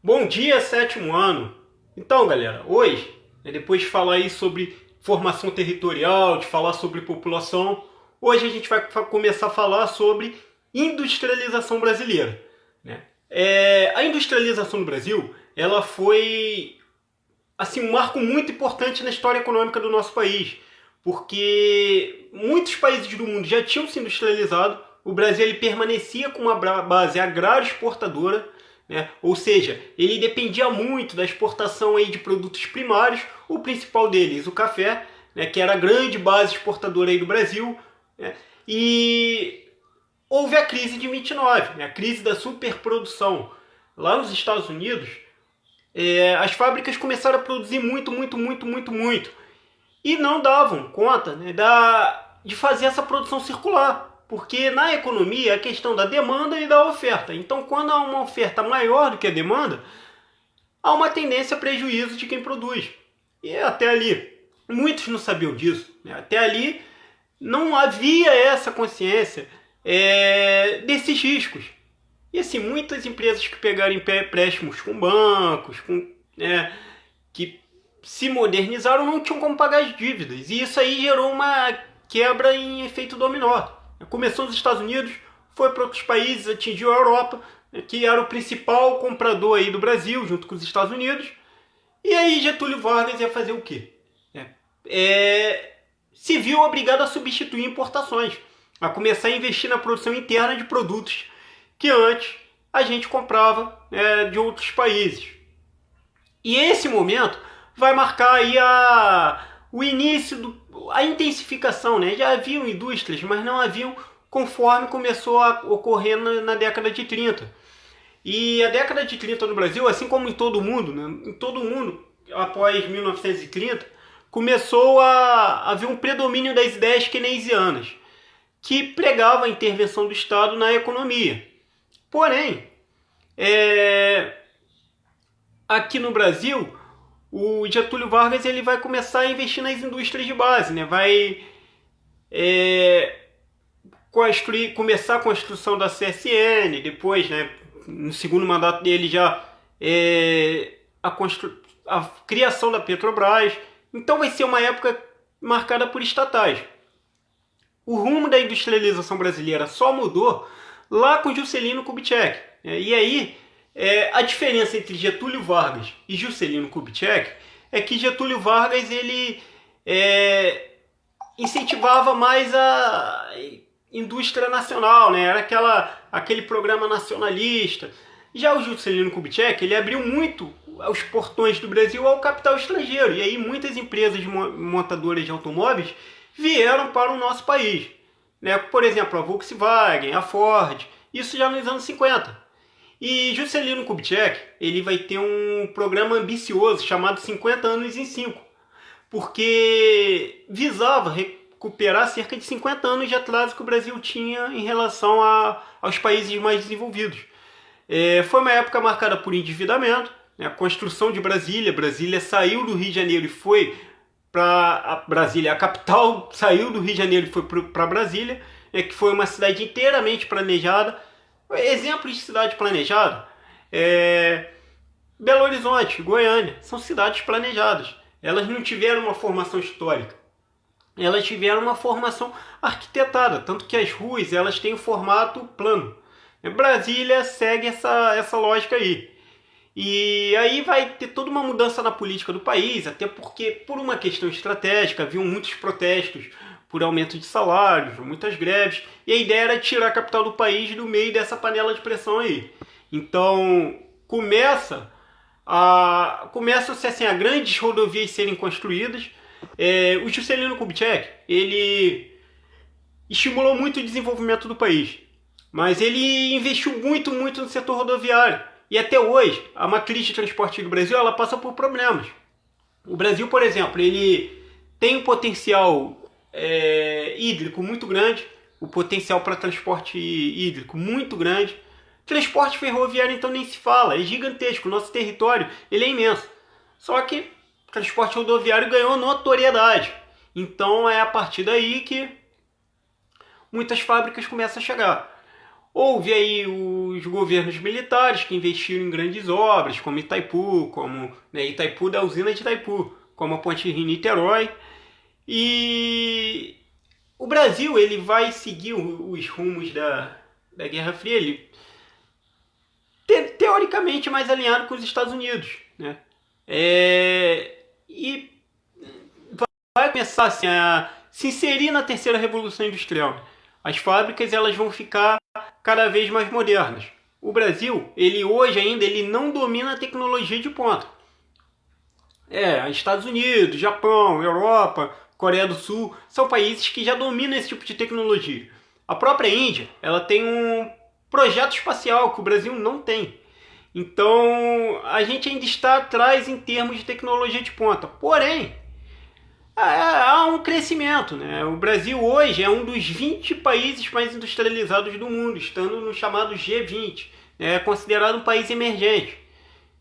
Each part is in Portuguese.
Bom dia, sétimo ano! Então, galera, hoje, depois de falar aí sobre formação territorial, de falar sobre população, hoje a gente vai começar a falar sobre industrialização brasileira, né? A industrialização no Brasil, ela foi assim, um marco muito importante na história econômica do nosso país, porque muitos países do mundo já tinham se industrializado, o Brasil ele permanecia com uma base agrário-exportadora, né? Ou seja, ele dependia muito da exportação aí de produtos primários, o principal deles, o café, né? Que era a grande base exportadora aí do Brasil, né? E houve a crise de 29, né? A crise da superprodução. Lá nos Estados Unidos, as fábricas começaram a produzir muito. E não davam conta, né, de fazer essa produção circular. Porque na economia é a questão da demanda e da oferta. Então, quando há uma oferta maior do que a demanda, há uma tendência a prejuízo de quem produz. E até ali, muitos não sabiam disso, né? Até ali não havia essa consciência desses riscos. E assim, muitas empresas que pegaram empréstimos com bancos, que se modernizaram, não tinham como pagar as dívidas. E isso aí gerou uma quebra em efeito dominó. Começou nos Estados Unidos, foi para outros países, atingiu a Europa, que era o principal comprador aí do Brasil, junto com os Estados Unidos. E aí Getúlio Vargas ia fazer o quê? Se viu obrigado a substituir importações, a começar a investir na produção interna de produtos que antes a gente comprava de outros países. E esse momento vai marcar aí o início, a intensificação, né? Já haviam indústrias, mas não haviam conforme começou a ocorrer na década de 30. E a década de 30 no Brasil, assim como em todo o mundo, né? Em todo o mundo, após 1930, começou a haver um predomínio das ideias keynesianas, que pregava a intervenção do Estado na economia. Porém, aqui no Brasil, o Getúlio Vargas ele vai começar a investir nas indústrias de base, né? Vai começar a construção da CSN, depois, né, no segundo mandato dele já a criação da Petrobras. Então vai ser uma época marcada por estatais. O rumo da industrialização brasileira só mudou lá com Juscelino Kubitschek. E aí, a diferença entre Getúlio Vargas e Juscelino Kubitschek é que Getúlio Vargas ele incentivava mais a indústria nacional, né? Era aquele programa nacionalista. Já o Juscelino Kubitschek ele abriu muito os portões do Brasil ao capital estrangeiro. E aí muitas empresas montadoras de automóveis vieram para o nosso país, né? Por exemplo, a Volkswagen, a Ford, isso já nos anos 50. E Juscelino Kubitschek ele vai ter um programa ambicioso chamado 50 anos em 5, porque visava recuperar cerca de 50 anos de atraso que o Brasil tinha em relação aos países mais desenvolvidos. Foi uma época marcada por endividamento, né? A construção de Brasília. Brasília saiu do Rio de Janeiro e foi para Brasília. A capital saiu do Rio de Janeiro e foi para Brasília, que foi uma cidade inteiramente planejada. Exemplos de cidade planejada, Belo Horizonte, Goiânia, são cidades planejadas. Elas não tiveram uma formação histórica, elas tiveram uma formação arquitetada, tanto que as ruas elas têm o formato plano. Brasília segue essa lógica aí. E aí vai ter toda uma mudança na política do país, até porque, por uma questão estratégica, haviam muitos protestos por aumento de salários, muitas greves, e a ideia era tirar a capital do país do meio dessa panela de pressão aí. Então, começam-se assim, a grandes rodovias serem construídas. O Juscelino Kubitschek, ele estimulou muito o desenvolvimento do país, mas ele investiu muito no setor rodoviário. E até hoje, a matriz de transporte do Brasil, ela passa por problemas. O Brasil, por exemplo, ele tem um potencial hídrico muito grande, o potencial para transporte hídrico muito grande. Transporte ferroviário então nem se fala, é gigantesco, o nosso território ele é imenso. Só que o transporte rodoviário ganhou notoriedade. Então é a partir daí que muitas fábricas começam a chegar. Houve aí os governos militares que investiram em grandes obras, como Itaipu, Itaipu da usina de Itaipu, como a Ponte Rio-Niterói. E o Brasil ele vai seguir os rumos da Guerra Fria, ele, teoricamente mais alinhado com os Estados Unidos, né? E vai começar assim, a se inserir na terceira revolução industrial. As fábricas elas vão ficar cada vez mais modernas. O Brasil, ele hoje ainda ele não domina a tecnologia de ponta. Estados Unidos, Japão, Europa, Coreia do Sul são países que já dominam esse tipo de tecnologia. A própria Índia, ela tem um projeto espacial que o Brasil não tem. Então, a gente ainda está atrás em termos de tecnologia de ponta. Porém, há um crescimento, né? O Brasil hoje é um dos 20 países mais industrializados do mundo, estando no chamado G20, é considerado um país emergente.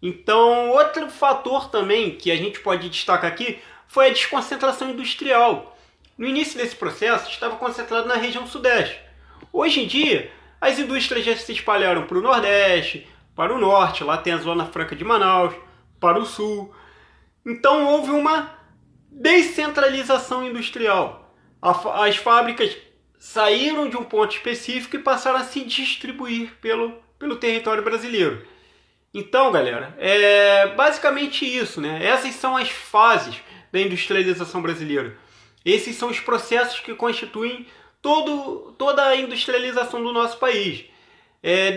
Então, outro fator também que a gente pode destacar aqui foi a desconcentração industrial. No início desse processo, estava concentrado na região sudeste. Hoje em dia, as indústrias já se espalharam para o nordeste, para o norte, lá tem a Zona Franca de Manaus, para o sul. Então, houve uma descentralização industrial. As fábricas saíram de um ponto específico e passaram a se distribuir pelo território brasileiro. Então, galera, é basicamente isso, né? Essas são as fases da industrialização brasileira. Esses são os processos que constituem toda a industrialização do nosso país.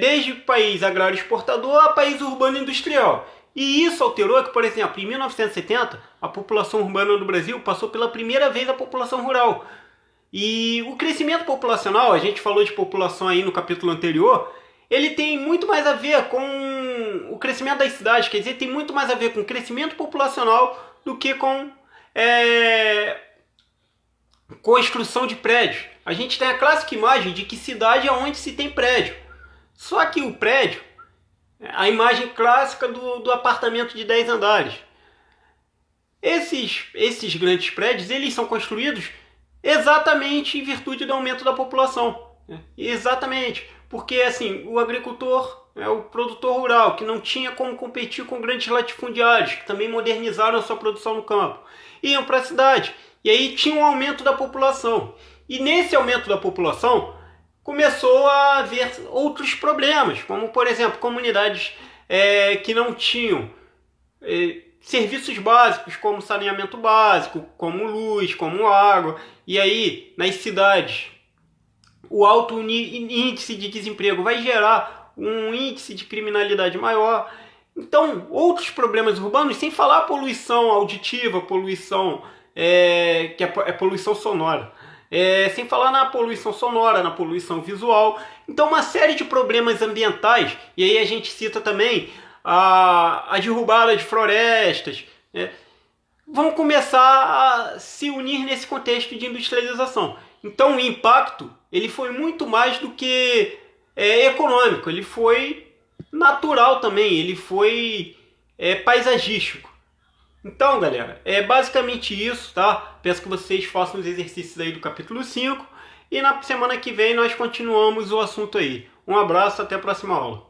Desde país agrário exportador a país urbano industrial. E isso alterou que, por exemplo, em 1970, a população urbana do Brasil passou pela primeira vez a população rural. E o crescimento populacional, a gente falou de população aí no capítulo anterior, ele tem muito mais a ver com o crescimento das cidades, quer dizer, tem muito mais a ver com o crescimento populacional do que com construção de prédios. A gente tem a clássica imagem de que cidade é onde se tem prédio. Só que o prédio, a imagem clássica do apartamento de 10 andares. Esses grandes prédios, eles são construídos exatamente em virtude do aumento da população. Exatamente. Porque assim, o agricultor, o produtor rural, que não tinha como competir com grandes latifundiários, que também modernizaram a sua produção no campo, iam para a cidade. E aí tinha um aumento da população. E nesse aumento da população, começou a haver outros problemas, como, por exemplo, comunidades que não tinham serviços básicos, como saneamento básico, como luz, como água. E aí, nas cidades, o alto índice de desemprego vai gerar um índice de criminalidade maior. Então, outros problemas urbanos, sem falar a poluição auditiva, poluição que é poluição sonora. Sem falar na poluição sonora, na poluição visual. Então, uma série de problemas ambientais, e aí a gente cita também a derrubada de florestas, vão começar a se unir nesse contexto de industrialização. Então, o impacto ele foi muito mais do que econômico, ele foi natural também, ele foi paisagístico. Então, galera, é basicamente isso, tá? Peço que vocês façam os exercícios aí do capítulo 5 e na semana que vem nós continuamos o assunto aí. Um abraço, até a próxima aula.